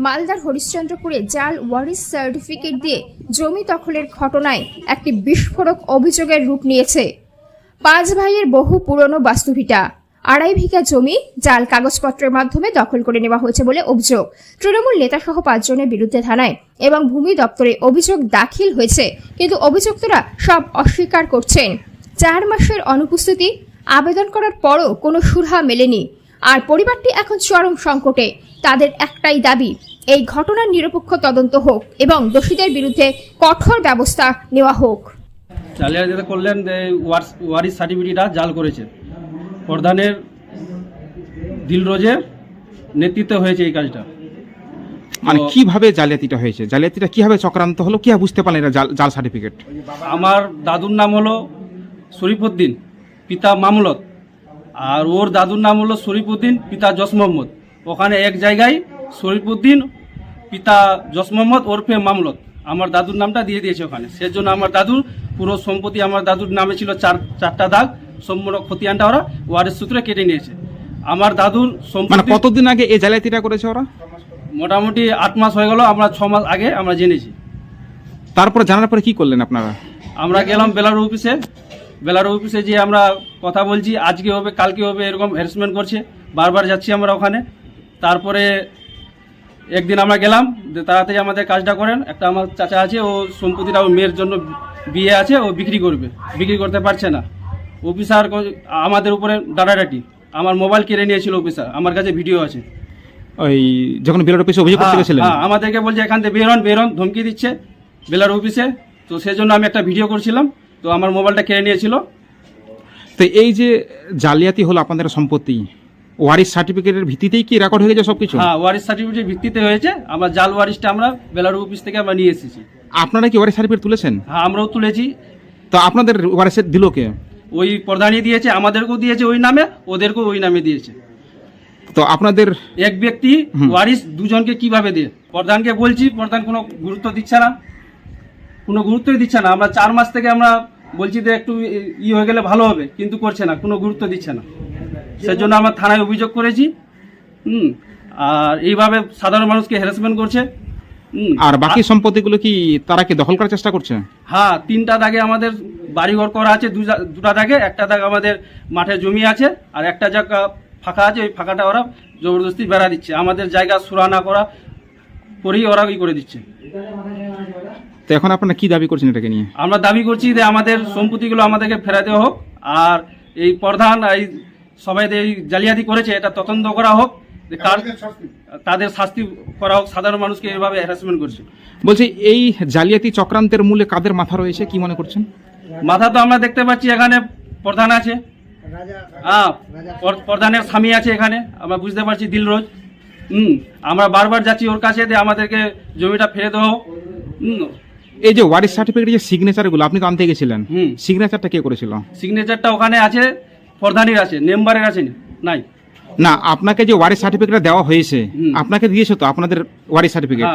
মালদার হরিশ্চন্দ্রপুরে জাল ওয়ারিশ সার্টিফিকেট দিয়ে জমি দখলের ঘটনায় একটি বিস্ফোরক অভিযোগের রূপ নিয়েছে। 5 ভাইয়ের বহু পুরনো বাস্তুভিটা, 2.5 বিঘা জমি জাল কাগজপত্রের মাধ্যমে দখল করে নেওয়া হয়েছে বলে অভিযোগ। তৃণমূল নেতাসহ 5 জনের বিরুদ্ধে থানায় এবং ভূমি দপ্তরে অভিযোগ দাখিল হয়েছে, কিন্তু অভিযুক্তরা সব অস্বীকার করছেন। 4 মাসের অনুপস্থিতি, আবেদন করার পরও কোনো সুরাহা মেলেনি। আর পরিবারটি এখন চরম সংকটে। তাদের একটাই দাবি, এই ঘটনার নিরপেক্ষ তদন্ত হোক এবং দোষীদের বিরুদ্ধে কঠোর ব্যবস্থা নেওয়া হোক। জালিয়াতি যেটা করলেন, ওয়ারিশ সার্টিফিকেটটা জাল করেছে। প্রধানের দিলরোজের নেতৃত্বে হয়েছে এই কাজটা। মানে কিভাবে জালিয়াতিটা হয়েছে, জালিয়াতিটা কিভাবে চক্রান্ত হলো, কি বুঝতে পারলেন এটা জাল সার্টিফিকেট? আমার দাদুর নাম হলো শরীফউদ্দিন, পিতা মামলত, আর ওর দাদুর নাম হলো শরীফউদ্দিন, পিতা জস মোহাম্মদ। ওখানে এক জায়গায় শরীফউদ্দিন, পিতা জস মোহাম্মদ ওরফে মামলত আমার দাদুর নামটা দিয়ে দিয়েছে ওখানে। সেজন্য আমার দাদুর পুরো সম্পত্তি আমার দাদুর নামে ছিল, 4টা দাগ, সম্পূর্ণ খতিয়ানটা ওরা ওয়ারিশ সূত্রে কেটে নিয়েছে। আমার দাদুর মানে কতদিন আগে এই জালিয়াতিটা করেছে ওরা? মোটামুটি 8 মাস হয়ে গেল। আমরা 6 মাস আগে আমরা জেনেছি। তারপরে জানার পরে কি করলেন আপনারা? আমরা গেলাম বেলার অফিসে যে আমরা কথা বলছি, আজকে হবে কালকে হবে, এরকম হ্যারাসমেন্ট করছে। বারবার যাচ্ছি আমরা ওখানে। তারপরে একদিন আমরা গেলাম যে তাড়াতাড়ি আমাদের কাজটা করেন। একটা আমার চাচা আছে, ও সম্পত্তিটা ওর মেয়ের জন্য বিয়ে আছে, ও বিক্রি করতে পারছে না। অফিসার আমাদের উপরে ডাটাডাটি, আমার মোবাইল কেড়ে নিয়েছিল অফিসার, আমার কাছে ভিডিও আছে। ওই যখন বেলার অফিসে অভিযোগ করতে গেছিলেন, আমাদেরকে বলছে এখান থেকে বেরোন, ধমকি দিচ্ছে বেলার অফিসে। তো সেজন্য আমি একটা ভিডিও করছিলাম, তো আমার মোবাইলটা কেড়ে নিয়েছিল। তো এই যে জালিয়াতি হলো আপনাদের সম্পত্তি, ওয়ারিশ সার্টিফিকেটের ভিত্তিতেই কি রেকর্ড হয়ে গেছে সবকিছু? হ্যাঁ, ওয়ারিশ সার্টিফিকেটের ভিত্তিতে হয়েছে। আমরা জাল ওয়ারিশটা আমরা বেলার অফিস থেকে আমরা নিয়ে এসেছি। আপনারা কি ওয়ারিশ সার্টিফিকেট তুলেছেন? হ্যাঁ, আমরাও তুলেছি। তো আপনাদের ওয়ারিশের দিল কে? ওই প্রধানই দিয়েছে, আমাদেরকেও দিয়েছে ওই নামে, ওদেরকেও ওই নামে দিয়েছে। তো আপনাদের এক ব্যক্তি ওয়ারিশ দুজনকে কিভাবে দিয়ে? প্রধানকে বলছি, প্রধান কোনো গুরুত্ব দিচ্ছে না, কোনো গুরুত্বই দিচ্ছে না। আমরা 4 মাস থেকে আমরা বলছি যে একটু হয়ে গেলে ভালো হবে, কিন্তু করছে না, কোনো গুরুত্ব দিচ্ছে না। সেজন্য আমরা থানায় অভিযোগ করেছি। আর এইভাবে সাধারণ মানুষকে হ্যারাসমেন্ট করছে। আর বাকি সম্পত্তিগুলো কি তারা কি দখল করার চেষ্টা করছে? হ্যাঁ, 3টা দাগে আমাদের বাড়িঘর করা আছে, 2টা দাগে, একটা দাগ আমাদের মাঠে জমি আছে, আর একটা জায়গা ফাঁকা আছে। ওই ফাঁকাটা ওরা জবরদস্তি বেড়া দিচ্ছে, আমাদের জায়গা সুরা না করেই ওরা করে দিচ্ছে। তো এখন আপনারা কি দাবি করছেন এটাকে নিয়ে? আমরা দাবি করছি যে আমাদের সম্পত্তিগুলো আমাদেরকে ফেরাতে হোক, আর এই প্রধান এই সবাই এই জালিয়াতি করেছে এটা তদন্ত করা হোক, তাদের শাস্তি করা হোক। সাধারণ মানুষকে এভাবে হ্যারাসমেন্ট করছে। বলছি, এই জালিয়াতি চক্রান্তের মূলে কাদের মাথা রয়েছে, কি মনে করছেন? মাথা তো আমরা দেখতে পাচ্ছি এখানে প্রধান আছে, প্রধানের স্বামী আছে এখানে, আমরা বুঝতে পারছি দিলরোজ। আমরা বারবার যাচ্ছি ওর কাছে, আমাদেরকে জমিটা ফেরে দেওয়া। এই যে ওয়ারিশ সার্টিফিকেটের যে সিগনেচারগুলো আপনি তো আনতে গেছিলেন, সিগনেচারটা কে করেছিল? সিগনেচারটা ওখানে আছে, প্রধানের আছে, মেম্বারের আছে নাই। না, আপনাকে যে ওয়ারিশ সার্টিফিকেট দেওয়া হয়েছে, আপনাকে দিয়েছে তো আপনাদের ওয়ারিশ সার্টিফিকেট,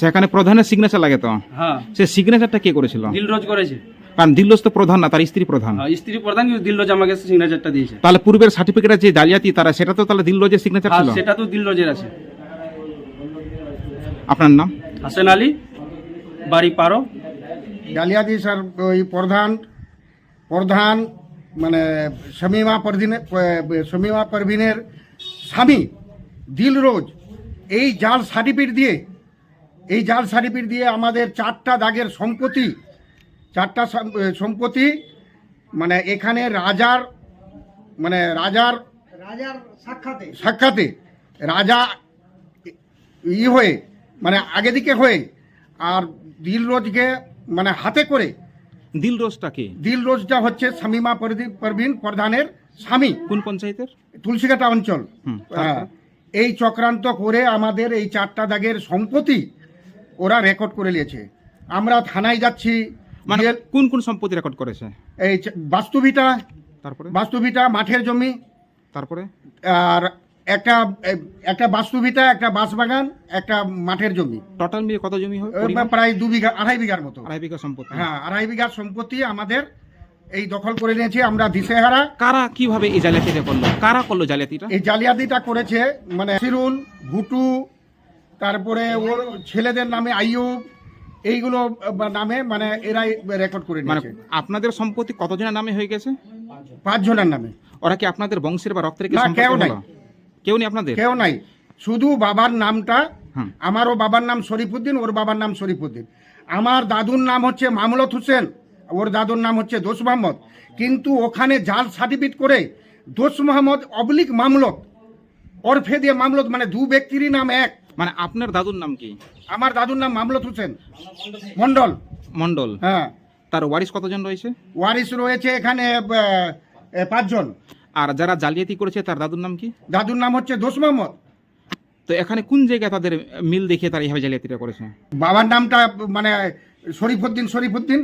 সেখানে প্রধানের সিগনেচার লাগে তো। হ্যাঁ, সেই সিগনেচারটা কে করেছিল? দিলরোজ করেছে। কারণ দিলরোজ তো প্রধান না, তার স্ত্রী প্রধান। স্ত্রী প্রধান, কিন্তু দিলরোজ আমাকে সিগনেচারটা দিয়েছে। তাহলে পূর্বের সার্টিফিকেটের যে জালিয়াতি তারা, সেটা তো তাহলে দিলরোজের সিগনেচার ছিল। সেটা তো দিলরোজের আছে। আপনার নাম? হাসেন আলী, বাড়ি পারো। জালিয়াতি স্যার, ওই প্রধান মানে শমীমা পারভিনের স্বামী দিলরোজ এই জাল সার্টিফিকেট দিয়ে আমাদের 4টা দাগের সম্পত্তি মানে এখানে রাজার সাক্ষাতে রাজা হয়ে মানে আগে দিকে হয়ে, আর দিলরোজকে মানে হাতে করে। দিলরোজটা হচ্ছে শমীমা পারভিন প্রধানের স্বামী। কোন পঞ্চায়েতের? তুলসীঘাটা অঞ্চল। এই চক্রান্ত করে আমাদের এই 4টা দাগের সম্পত্তি ওরা রেকর্ড করে নিয়েছে। আমরা থানায় যাচ্ছি। মানে কোন কোন সম্পত্তি রেকর্ড করেছে? এই বাস্তুভিটা, তারপরে বাস্তুভিটা মাঠের জমি, তারপরে আর একটা বাস্তুভিটা, একটা বাঁশবাগান, একটা মাঠের জমি। টোটাল মিলে কত জমি হবে? প্রায় 2 বিঘা, 2.5 বিঘার মতো। 2.5 বিঘা সম্পত্তি। হ্যাঁ, 2.5 বিঘার সম্পত্তি আমাদের এই দখল করে নিয়েছি। আমরা দিশেহারা। কারা কিভাবে এই জালিয়াতিটা করলো? কারা করলো জালিয়াতিটা? এই জালিয়াতিটা করেছে মানে সিরুল, ভুটু, তারপরে ওর ছেলেদের নামে আইয়ুব, এইগুলো নামে মানে এরাই রেকর্ড করে মানে নিয়েছে। আপনাদের সম্পত্তি কতজনের নামে হয়ে গেছে? 5 জনের নামে। ওরা কি আপনাদের বংশের বা রক্তের কি না, সম্পর্ক কেউ নাই। হলো? কেউ নেই আপনাদের? কেউ নাই, শুধু বাবার নামটা। হুম। আমারও বাবার নাম শরীফুদ্দিন, ওর বাবার নাম শরীফুদ্দিন। আমার দাদুর নাম হচ্ছে মামলত হোসেন, ওর দাদুর নাম হচ্ছে দোষ মোহাম্মদ। কিন্তু ওখানে জাল সার্টিফিকেট করে দোষ মোহাম্মদ অবলিক মামলত, ওরফে দিয়ে মামলত, মানে দু ব্যক্তিরই নাম এক। মানে আপনার দাদুর নাম কি? আমার দাদুর নাম মামলত হোসেন মন্ডল। মন্ডল। হ্যাঁ, তার ওয়ারিশ কতজন রয়েছে? ওয়ারিশ রয়েছে এখানে 5 জন। আর যারা জালিয়াতি করেছে তার দাদুর নাম কি? দাদুর নাম হচ্ছে দোষ মোহাম্মদ। তো এখানে কোন জায়গায় তাদের মিল দেখিয়ে তারা এইভাবে জালিয়াতিটা করেছে? বাবার নামটা মানে শরীফুদ্দিন,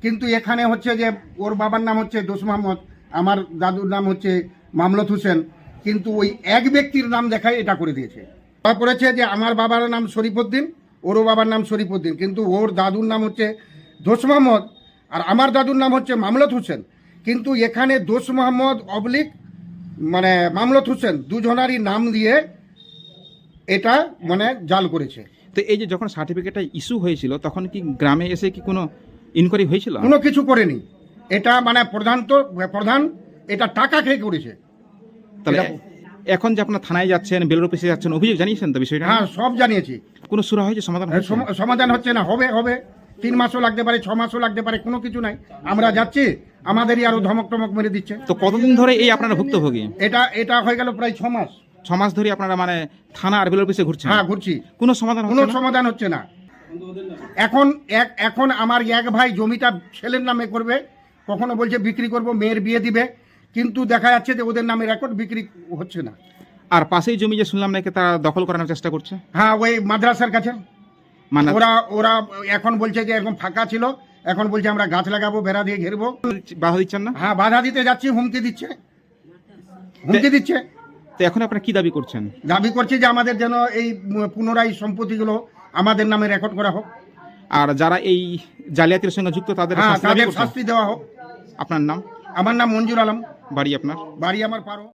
কিন্তু এখানে হচ্ছে যে ওর বাবার নাম হচ্ছে দোষ মোহাম্মদ, আমার দাদুর নাম হচ্ছে মামলত হোসেন, কিন্তু ওই এক ব্যক্তির নাম দেখায় এটা করে দিয়েছে। করেছে যে আমার বাবার নাম শরীফুদ্দিন, ওরও বাবার নাম শরীফুদ্দিন, কিন্তু ওর দাদুর নাম হচ্ছে দোষ মোহাম্মদ আর আমার দাদুর নাম হচ্ছে মামলত হোসেন। কিন্তু এখানে দোষ মোহাম্মদ অবলিক মানে মামলত হোসেন দুজনারই নাম দিয়ে এটা মানে জাল করেছে। তো এই যে যখন সার্টিফিকেটটা ইস্যু হয়েছিল তখন কি গ্রামে এসে কি কোনো ইনকোয়ারি হয়েছিল? কোনো কিছু করেনি, এটা মানে প্রধান এটা টাকা খেয়ে করেছে। তাহলে এটা- এখন যে আপনার থানায় যাচ্ছেন, বেলুর অফিসে যাচ্ছেন, অভিযোগ জানিয়েছেন তো বিষয়টা? হ্যাঁ, সব জানিয়েছি। কোনো সুরা হয়েছে, সমাধান হয়েছে? সমাধান হচ্ছে না, হবে 3 মাসও লাগতে পারে, 6 মাসও লাগতে পারে, কোনো কিছু নাই। আমরা যাচ্ছি, আমাদেরই আরো ধমক টমক মেরে দিচ্ছে। তো কতদিন ধরে এই আপনারা ভুক্তভোগী? এটা হয়ে গেল প্রায় 6 মাস। 6 মাস ধরে আপনারা মানে থানা আর বেলুর অফিসে ঘুরছেন? হ্যাঁ, ঘুরছি, কোনো সমাধান কোনো হচ্ছে না? সমাধান হচ্ছে না। এখন আমার এক ভাই জমিটা ছেলের নামে করবে, কখনো বলছে বিক্রি করব, মেয়ের বিয়ে দিবে, কিন্তু দেখা যাচ্ছে যে ওদের নামে রেকর্ড বিক্রি হচ্ছে না। আর পাশেই জমি যে শুনলাম নাকি তারা দখল করানোর চেষ্টা করছে? হ্যাঁ, ওই মাদ্রাসার কাছে। মানে ওরা এখন বলছে যে এরকম ফাঁকা ছিল, এখন বলছে আমরা গাছ লাগাবো, বেড়া দিয়ে ঘেরবো। বাধা দিচ্ছেন না? হ্যাঁ, বাধা দিতে যাচ্ছি, হুমকি দিচ্ছে। তো এখন আপনারা কি দাবি করছেন? দাবি করছি যে আমাদের যেন এই পুনরায় সম্পত্তিগুলো আমাদের নামে রেকর্ড করা হোক। আর যারা এই জালিয়াতির সঙ্গে যুক্ত তাদের হ্যাঁ, শাস্তি দাবি তাদের করছেন? শাস্তি দেওয়া হোক। আপনার নাম? আমার নাম মঞ্জুর আলম, বাড়ি আপনার? বাড়ি আমার পারো।